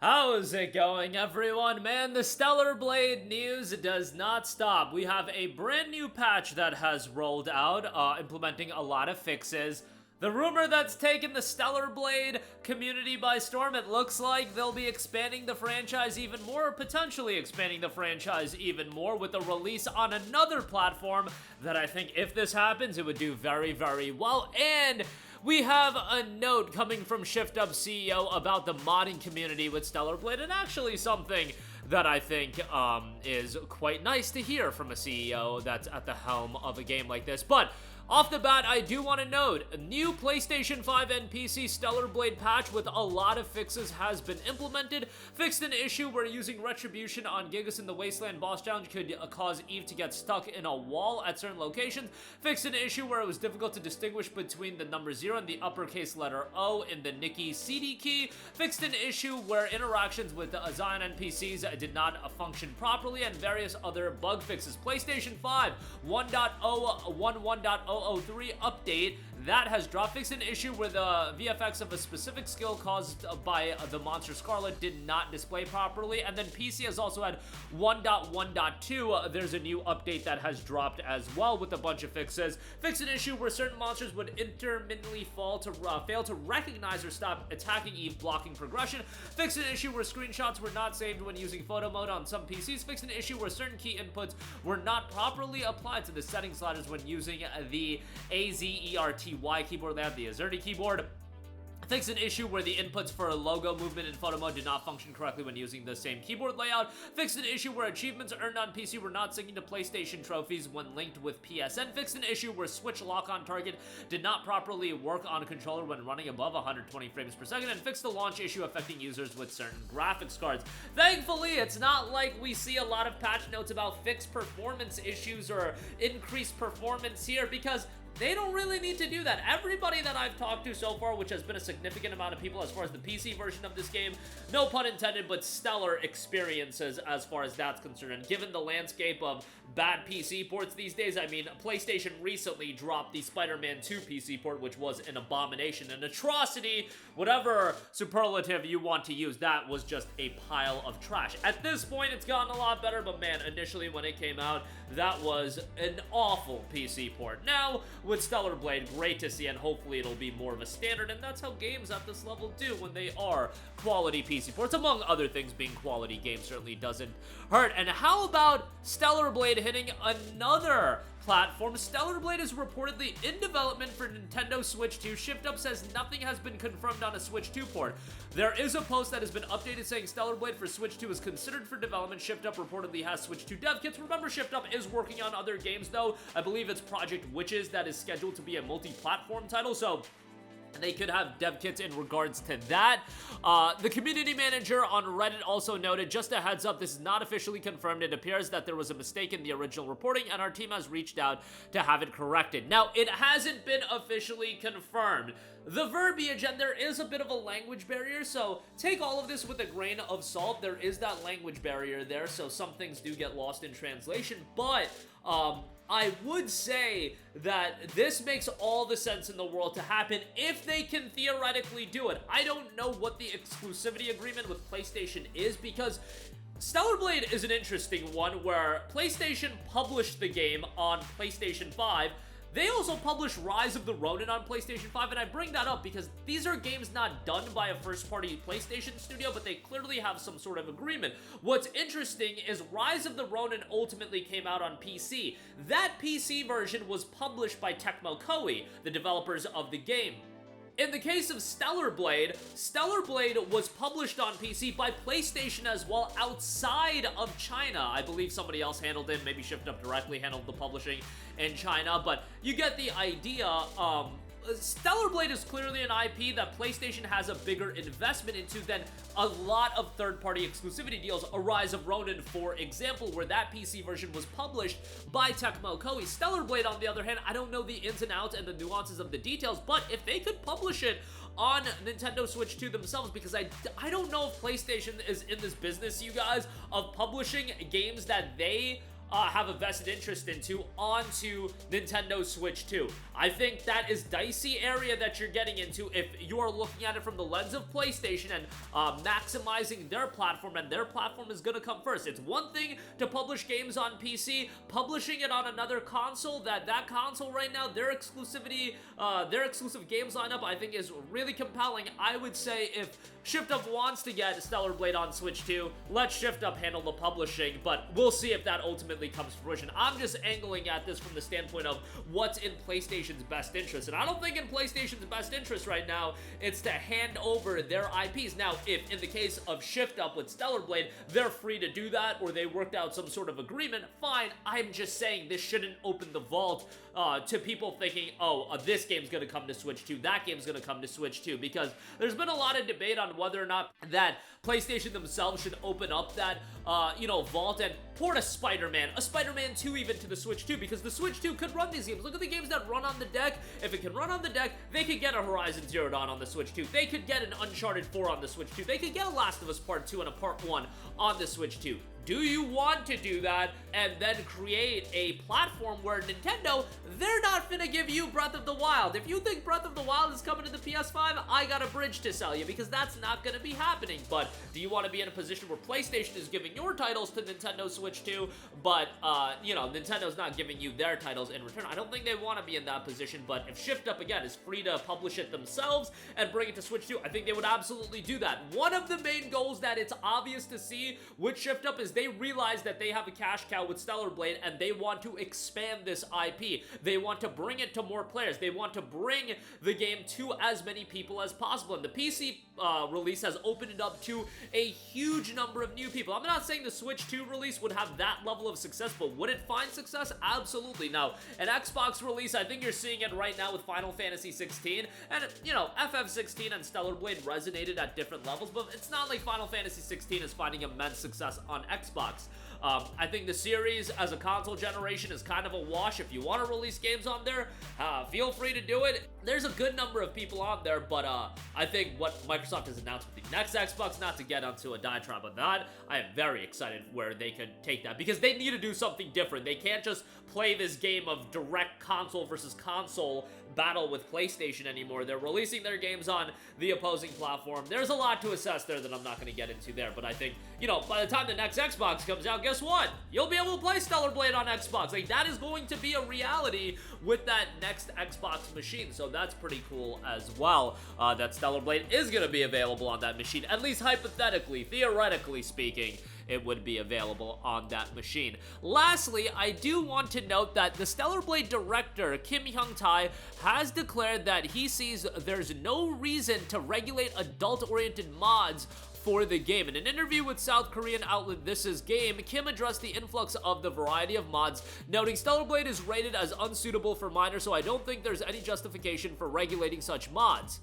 How's it going, everyone? Man, the Stellar Blade news does not stop. We have a brand new patch that has rolled out, implementing a lot of fixes. The rumor that's taken the Stellar Blade community by storm, it looks like they'll be expanding the franchise even more, potentially expanding the franchise even more with a release on another platform that I think if this happens, it would do very, very well. And we have a note coming from ShiftUp CEO about the modding community with Stellar Blade, and actually something that I think is quite nice to hear from a CEO that's at the helm of a game like this. But off the bat, I do want to note, a new PlayStation 5 and PC Stellar Blade patch with a lot of fixes has been implemented. Fixed an issue where using Retribution on Gigas in the Wasteland boss challenge could cause Eve to get stuck in a wall at certain locations. Fixed an issue where it was difficult to distinguish between the number 0 and the uppercase letter O in the Nikki CD key. Fixed an issue where interactions with Zion NPCs did not function properly, and various other bug fixes. PlayStation 5 1.011.003 update that has dropped. Fixed an issue where the VFX of a specific skill caused by the monster Scarlet did not display properly. And then PC has also had 1.1.2. There's a new update that has dropped as well with a bunch of fixes. Fixed an issue where certain monsters would intermittently fail to recognize or stop attacking Eve, blocking progression. Fixed an issue where screenshots were not saved when using photo mode on some PCs. Fixed an issue where certain key inputs were not properly applied to the settings ladders when using the AZERTY keyboard layout, the AZERTY keyboard. Fixed an issue where the inputs for logo movement in photo mode did not function correctly when using the same keyboard layout. Fixed an issue where achievements earned on PC were not syncing to PlayStation trophies when linked with PSN. Fixed an issue where switch lock on target did not properly work on a controller when running above 120 frames per second. And fixed the launch issue affecting users with certain graphics cards. Thankfully, it's not like we see a lot of patch notes about fixed performance issues or increased performance here, because they don't really need to do that. Everybody that I've talked to so far, which has been a significant amount of people as far as the PC version of this game, no pun intended, but stellar experiences as far as that's concerned. And given the landscape of bad PC ports these days, I mean, PlayStation recently dropped the Spider-Man 2 PC port, which was an abomination, an atrocity, whatever superlative you want to use. That was just a pile of trash. At this point, it's gotten a lot better, but man, initially when it came out, that was an awful PC port. Now, with Stellar Blade, great to see, and hopefully it'll be more of a standard, and that's how games at this level do when they are quality PC ports. Among other things, being quality games certainly doesn't hurt. And how about Stellar Blade hitting another platform? Stellar Blade is reportedly in development for Nintendo Switch 2. ShiftUp says nothing has been confirmed on a Switch 2 port. There is a post that has been updated saying Stellar Blade for Switch 2 is considered for development. ShiftUp reportedly has Switch 2 dev kits. Remember, ShiftUp is working on other games, though. I believe it's Project Witches that is scheduled to be a multi-platform title, so they could have dev kits in regards to that. The community manager on Reddit also noted, just a heads up, this is not officially confirmed. It appears that there was a mistake in the original reporting, and our team has reached out to have it corrected. Now, it hasn't been officially confirmed. The verbiage, and there is a bit of a language barrier, so take all of this with a grain of salt. There is that language barrier there, so some things do get lost in translation, but I would say that this makes all the sense in the world to happen if they can theoretically do it. I don't know what the exclusivity agreement with PlayStation is, because Stellar Blade is an interesting one where PlayStation published the game on PlayStation 5. They also published Rise of the Ronin on PlayStation 5, and I bring that up because these are games not done by a first-party PlayStation studio, but they clearly have some sort of agreement. What's interesting is Rise of the Ronin ultimately came out on PC. That PC version was published by Tecmo Koei, the developers of the game. In the case of Stellar Blade was published on PC by PlayStation as well outside of China. I believe somebody else handled it, maybe ShiftUp directly handled the publishing in China, but you get the idea. Stellar Blade is clearly an IP that PlayStation has a bigger investment into than a lot of third-party exclusivity deals. A Rise of Ronin, for example, where that PC version was published by Tecmo Koei. Stellar Blade, on the other hand, I don't know the ins and outs and the nuances of the details, but if they could publish it on Nintendo Switch 2 themselves, because I don't know if PlayStation is in this business, you guys, of publishing games that they have a vested interest into onto Nintendo Switch 2. I think that is dicey area that you're getting into if you're looking at it from the lens of PlayStation and maximizing their platform, and their platform is gonna come first. It's one thing to publish games on PC, publishing it on another console, that console right now, their exclusivity, their exclusive games lineup, I think is really compelling. I would say if Shift Up wants to get Stellar Blade on Switch 2, let Shift Up handle the publishing, but we'll see if that ultimately comes to fruition. I'm just angling at this from the standpoint of what's in PlayStation's best interest, and I don't think in PlayStation's best interest right now it's to hand over their IPs. Now, if in the case of Shift Up with Stellar Blade, they're free to do that, or they worked out some sort of agreement, fine. I'm just saying this shouldn't open the vault to people thinking, oh, this game's gonna come to Switch 2, that game's gonna come to Switch 2, because there's been a lot of debate on whether or not that PlayStation themselves should open up that, vault and port a Spider-Man 2 even to the Switch 2, because the Switch 2 could run these games. Look at the games that run on the deck. If it can run on the deck, they could get a Horizon Zero Dawn on the Switch 2. They could get an Uncharted 4 on the Switch 2. They could get a Last of Us Part 2 and a Part 1 on the Switch 2. Do you want to do that and then create a platform where Nintendo, they're not finna give you Breath of the Wild? If you think Breath of the Wild is coming to the PS5, I got a bridge to sell you, because that's not gonna be happening. But do you want to be in a position where PlayStation is giving your titles to Nintendo Switch 2, but, Nintendo's not giving you their titles in return? I don't think they want to be in that position, but if Shift Up, again, is free to publish it themselves and bring it to Switch 2, I think they would absolutely do that. One of the main goals that it's obvious to see with Shift Up is they realize that they have a cash cow with Stellar Blade, and they want to expand this IP. They want to bring it to more players. They want to bring the game to as many people as possible, and the PC release has opened it up to a huge number of new people. I'm not saying the Switch 2 release would have that level of success, but would it find success? Absolutely. Now, an Xbox release, I think you're seeing it right now with Final Fantasy 16, and, FF16 and Stellar Blade resonated at different levels, but it's not like Final Fantasy 16 is finding immense success on Xbox. I think the series as a console generation is kind of a wash. If you want to release games on there, feel free to do it. There's a good number of people on there, but I think what Microsoft has announced with the next Xbox, not to get onto a diatribe on that, I am very excited where they could take that, because they need to do something different. They can't just play this game of direct console versus console battle with PlayStation anymore. They're releasing their games on the opposing platform. There's a lot to assess there that I'm not going to get into there, but I think, by the time the next Xbox comes out, guess what? You'll be able to play Stellar Blade on Xbox. Like, that is going to be a reality with that next Xbox machine, so that's pretty cool as well, that Stellar Blade is going to be available on that machine, at least hypothetically, theoretically speaking. It would be available on that machine. Lastly, I do want to note that the Stellar Blade director, Kim Hyung-tae, has declared that he sees there's no reason to regulate adult-oriented mods for the game. In an interview with South Korean outlet This Is Game, Kim addressed the influx of the variety of mods, noting Stellar Blade is rated as unsuitable for minors, so I don't think there's any justification for regulating such mods.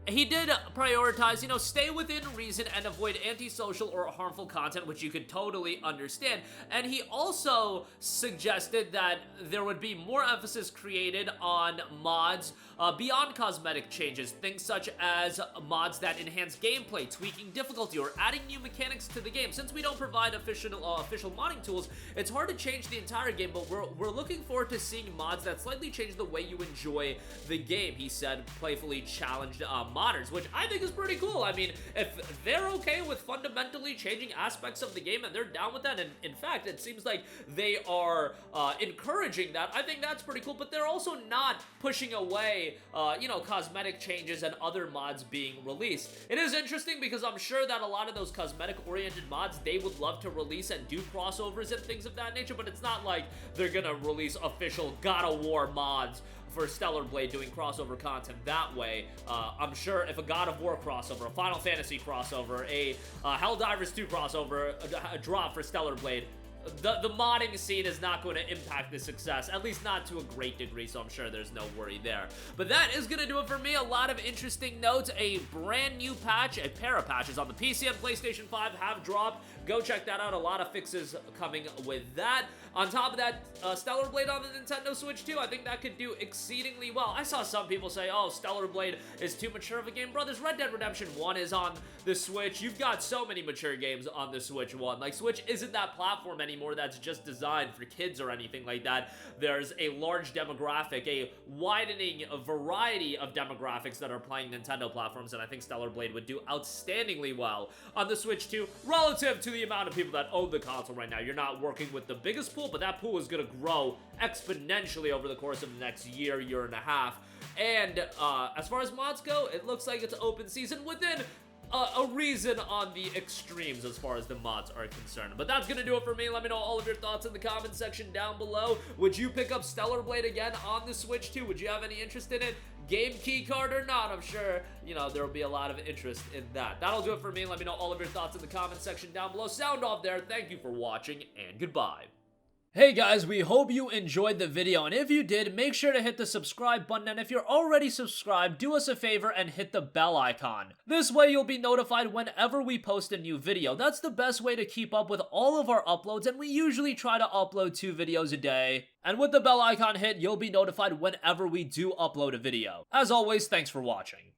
He did prioritize, stay within reason and avoid antisocial or harmful content, which you could totally understand. And he also suggested that there would be more emphasis created on mods beyond cosmetic changes, things such as mods that enhance gameplay, tweaking difficulty, or adding new mechanics to the game. Since we don't provide official modding tools, it's hard to change the entire game, but we're looking forward to seeing mods that slightly change the way you enjoy the game, he said, playfully challenged modders, which I think is pretty cool. I mean, if they're okay with fundamentally changing aspects of the game and they're down with that, and in fact, it seems like they are encouraging that, I think that's pretty cool, but they're also not pushing away, cosmetic changes and other mods being released. It is interesting because I'm sure that a lot of those cosmetic-oriented mods, they would love to release and do crossovers and things of that nature, but it's not like they're gonna release official God of War mods for Stellar Blade doing crossover content that way. I'm sure if a God of War crossover, a Final Fantasy crossover, a Helldivers 2 crossover, a drop for Stellar Blade, the modding scene is not going to impact the success, at least not to a great degree, so I'm sure there's no worry there. But that is going to do it for me. A lot of interesting notes. A brand new patch, a pair of patches on the PC and PlayStation 5 have dropped. Go check that out. A lot of fixes coming with that. On top of that, Stellar Blade on the Nintendo Switch 2, I think that could do exceedingly well. I saw some people say, oh, Stellar Blade is too mature of a game. Brothers, Red Dead Redemption 1 is on the Switch. You've got so many mature games on the Switch 1. Like, Switch isn't that platform anymore anymore that's just designed for kids or anything like that. There's a large demographic, a widening variety of demographics that are playing Nintendo platforms, and I think Stellar Blade would do outstandingly well on the Switch 2 relative to the amount of people that own the console right now. You're not working with the biggest pool, but that pool is going to grow exponentially over the course of the next year and a half. And as far as mods go, it looks like it's open season within a reason on the extremes as far as the mods are concerned. But that's gonna do it for me. Let me know all of your thoughts in the comment section down below. Would you pick up Stellar Blade again on the Switch 2? Would you have any interest in it? Game key card or not, I'm sure, you know, there will be a lot of interest in that. That'll do it for me. Let me know all of your thoughts in the comment section down below. Sound off there. Thank you for watching, and goodbye. Hey guys, we hope you enjoyed the video, and if you did, make sure to hit the subscribe button, and if you're already subscribed, do us a favor and hit the bell icon. This way you'll be notified whenever we post a new video. That's the best way to keep up with all of our uploads, and we usually try to upload 2 videos a day. And with the bell icon hit, you'll be notified whenever we do upload a video. As always, thanks for watching.